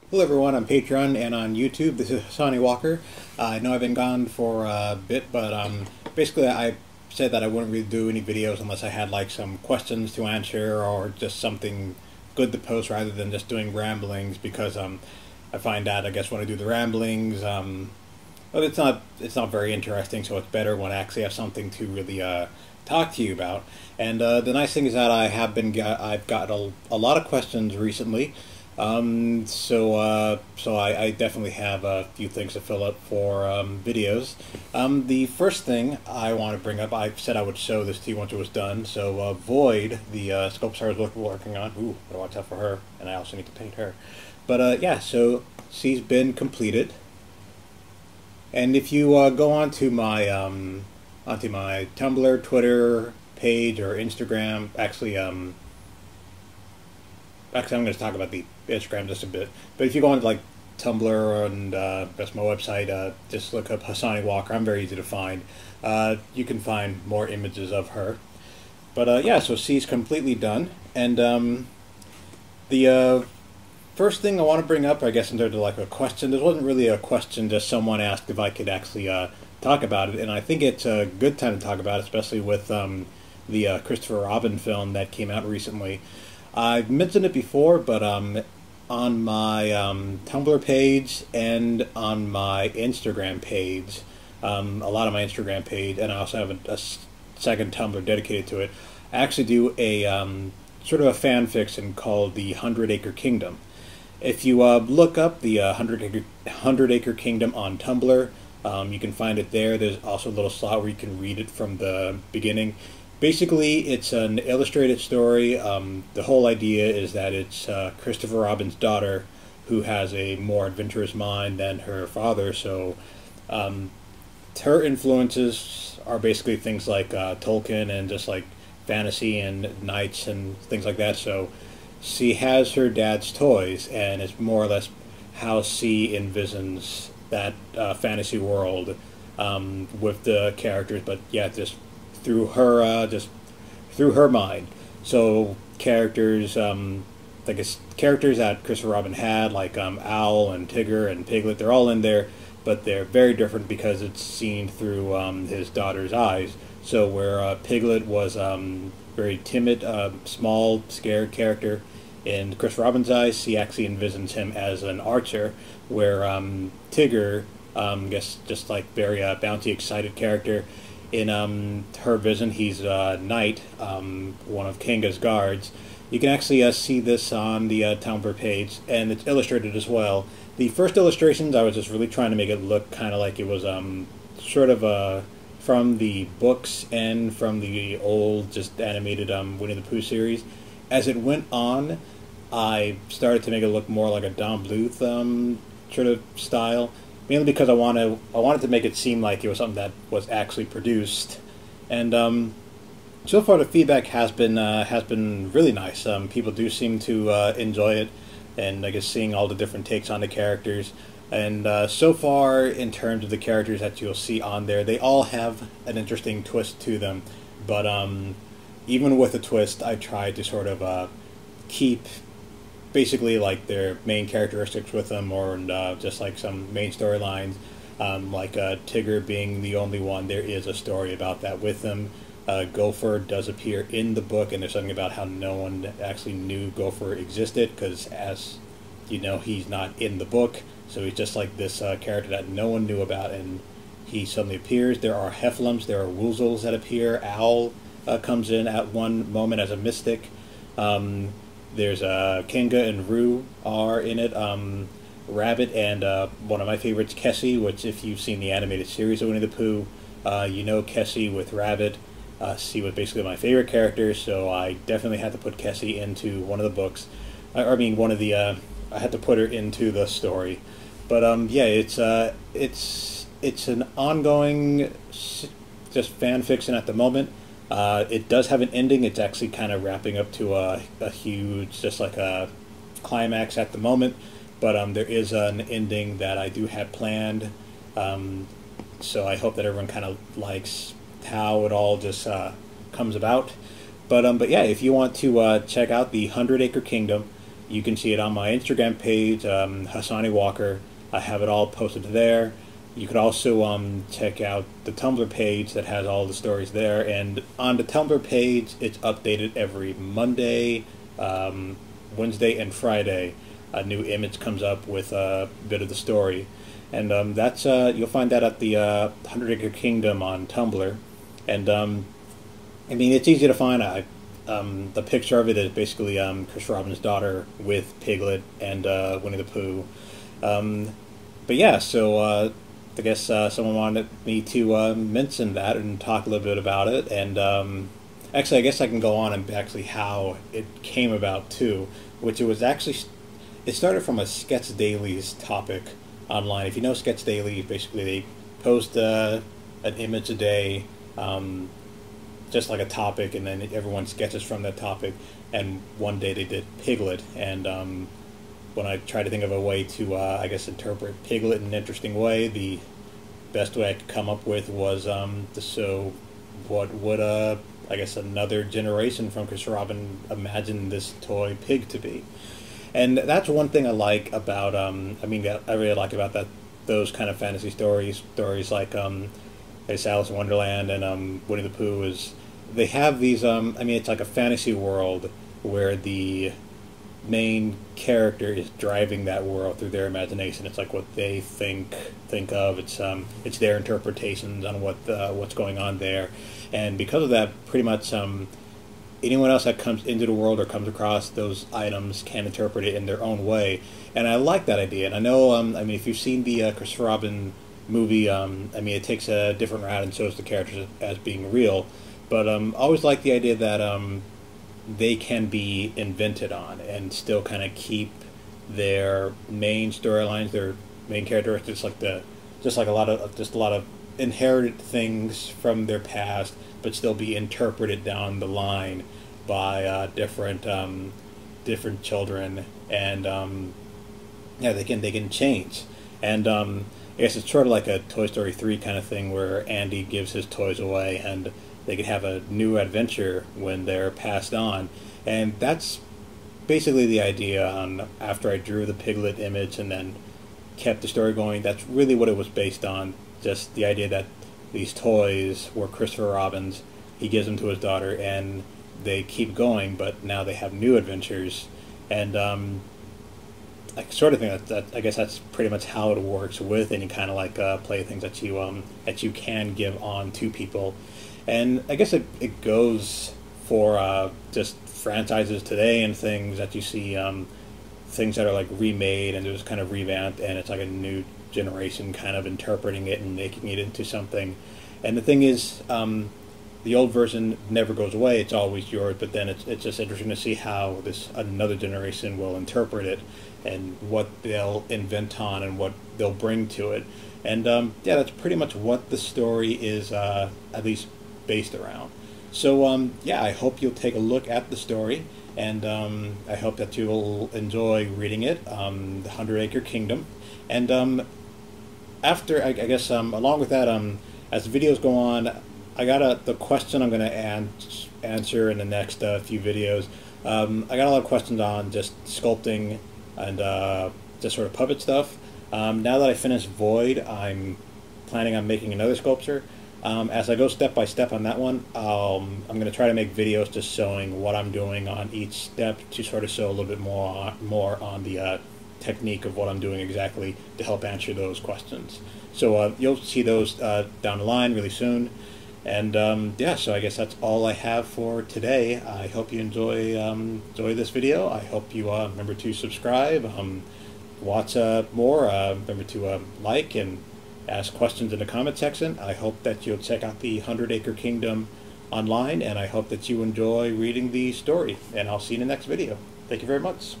Hello everyone on Patreon and on YouTube. This is Hasani Walker. I know I've been gone for a bit, but basically I said that I wouldn't really do any videos unless I had like some questions to answer or just something good to post rather than just doing ramblings because I find that I guess when I do the ramblings, well, it's not very interesting. So it's better when I actually have something to really talk to you about. And the nice thing is that I've got a lot of questions recently. So I definitely have a few things to fill up for videos. The first thing I want to bring up, I said I would show this to you once it was done. So Voyd, the sculpture I was working on, gotta watch out for her, and I also need to paint her. But yeah, so she's been completed. And if you go onto my Tumblr, Twitter page, or Instagram, Actually, I'm going to talk about the Instagram just a bit. But if you go on to like Tumblr and that's my website, just look up Hasani Walker. I'm very easy to find. You can find more images of her. But yeah, so she's completely done. And the first thing I want to bring up, I guess, in terms of like a question, this wasn't really a question, just someone asked if I could actually talk about it. And I think it's a good time to talk about it, especially with the Christopher Robin film that came out recently. I've mentioned it before, but on my Tumblr page and on my Instagram page, a lot of my Instagram page, and I also have a second Tumblr dedicated to it, I actually do a sort of a fan fiction called the 100 Acre Kingdom. If you look up the 100 Acre Kingdom on Tumblr, you can find it there. There's also a little slot where you can read it from the beginning. Basically, it's an illustrated story. The whole idea is that it's Christopher Robin's daughter who has a more adventurous mind than her father. So her influences are basically things like Tolkien and just like fantasy and knights and things like that. So she has her dad's toys, and it's more or less how she envisions that fantasy world with the characters. But yeah, through her mind. So characters, characters that Christopher Robin had, like Owl and Tigger and Piglet, they're all in there, but they're very different because it's seen through his daughter's eyes. So where Piglet was very timid, small, scared character, in Christopher Robin's eyes, he actually envisions him as an archer, where Tigger, just like very bouncy, excited character. In her vision, he's a knight, one of Kinga's guards. You can actually see this on the Tumblr page, and it's illustrated as well. The first illustrations, I was just really trying to make it look kind of like it was sort of from the books and from the old, just animated Winnie the Pooh series. As it went on, I started to make it look more like a Don Bluth sort of style. Mainly because I wanted to make it seem like it was something that was actually produced, and so far the feedback has been really nice. People do seem to enjoy it, and I guess seeing all the different takes on the characters. And so far, in terms of the characters that you'll see on there, they all have an interesting twist to them. But even with a twist, I tried to sort of keep basically like their main characteristics with them, or just like some main storylines, like Tigger being the only one. There is a story about that with them. Gopher does appear in the book, and there's something about how no one actually knew Gopher existed, because as you know, he's not in the book, so he's just like this character that no one knew about, and he suddenly appears. There are Hefflums, there are Woozles that appear. Owl comes in at one moment as a mystic. There's Kinga and Roo are in it. Rabbit and one of my favorites, Kessie, which if you've seen the animated series of Winnie the Pooh, you know Kessie with Rabbit. She was basically my favorite character, so I definitely had to put Kessie into one of the books. I mean, I had to put her into the story. But yeah, it's an ongoing just fan fiction at the moment. It does have an ending. It's actually kind of wrapping up to a huge, just like a climax at the moment. But there is an ending that I do have planned. So I hope that everyone kind of likes how it all just comes about. But yeah, if you want to check out the 100 Acre Kingdom, you can see it on my Instagram page, Hasani Walker. I have it all posted there. You could also check out the Tumblr page that has all the stories there. And on the Tumblr page, it's updated every Monday, Wednesday, and Friday. A new image comes up with a bit of the story. And that's you'll find that at the Hundred Acre Kingdom on Tumblr. And I mean, it's easy to find. The picture of it is basically Chris Robin's daughter with Piglet and Winnie the Pooh. But yeah, so I guess someone wanted me to mention that and talk a little bit about it. And actually, I guess I can go on and actually how it came about too, which it started from a Sketch Daily's topic online. If you know Sketch Daily, basically they post an image a day, just like a topic, and then everyone sketches from that topic. And one day they did Piglet, and when I tried to think of a way to, I guess, interpret Piglet in an interesting way, the best way I could come up with was to show what would, I guess, another generation from Chris Robin imagine this toy pig to be. And that's one thing I like about, I really like about those kind of fantasy stories like Alice in Wonderland and Winnie the Pooh, is they have these, it's like a fantasy world where the main character is driving that world through their imagination. It's like what they think of. It's their interpretations on what's going on there, and because of that, pretty much anyone else that comes into the world or comes across those items can interpret it in their own way. And I like that idea. And I know, if you've seen the Christopher Robin movie, it takes a different route and shows the characters as being real. But I always like the idea that they can be invented on and still kind of keep their main storylines, their main characteristics, just a lot of inherited things from their past, but still be interpreted down the line by different children, and they can change. And I guess it's sort of like a Toy Story 3 kind of thing where Andy gives his toys away and they could have a new adventure when they're passed on. And that's basically the idea. After I drew the Piglet image and then kept the story going, that's really what it was based on. Just the idea that these toys were Christopher Robin's. He gives them to his daughter, and they keep going, but now they have new adventures. And I sort of think that I guess that's pretty much how it works with any kind of like playthings that you can give on to people. And I guess it goes for just franchises today and things that you see, things that are like remade and just kind of revamped, and it's like a new generation kind of interpreting it and making it into something. And the thing is, the old version never goes away, it's always yours, but then it's just interesting to see how another generation will interpret it and what they'll invent on and what they'll bring to it. And that's pretty much what the story is at least based around. So I hope you'll take a look at the story, and I hope that you'll enjoy reading it, the 100 Acre Kingdom. And after, I guess, along with that, as the videos go on, I got the question I'm going to answer in the next few videos. I got a lot of questions on just sculpting and just sort of puppet stuff. Now that I finished Voyd, I'm planning on making another sculpture. As I go step by step on that one, I'm going to try to make videos just showing what I'm doing on each step to sort of show a little bit more on the technique of what I'm doing exactly to help answer those questions. So you'll see those down the line really soon. And so I guess that's all I have for today. I hope you enjoy this video. I hope you remember to subscribe, watch more, remember to like and ask questions in the comment section. I hope that you'll check out the 100 Acre Kingdom online, and I hope that you enjoy reading the story. And I'll see you in the next video. Thank you very much.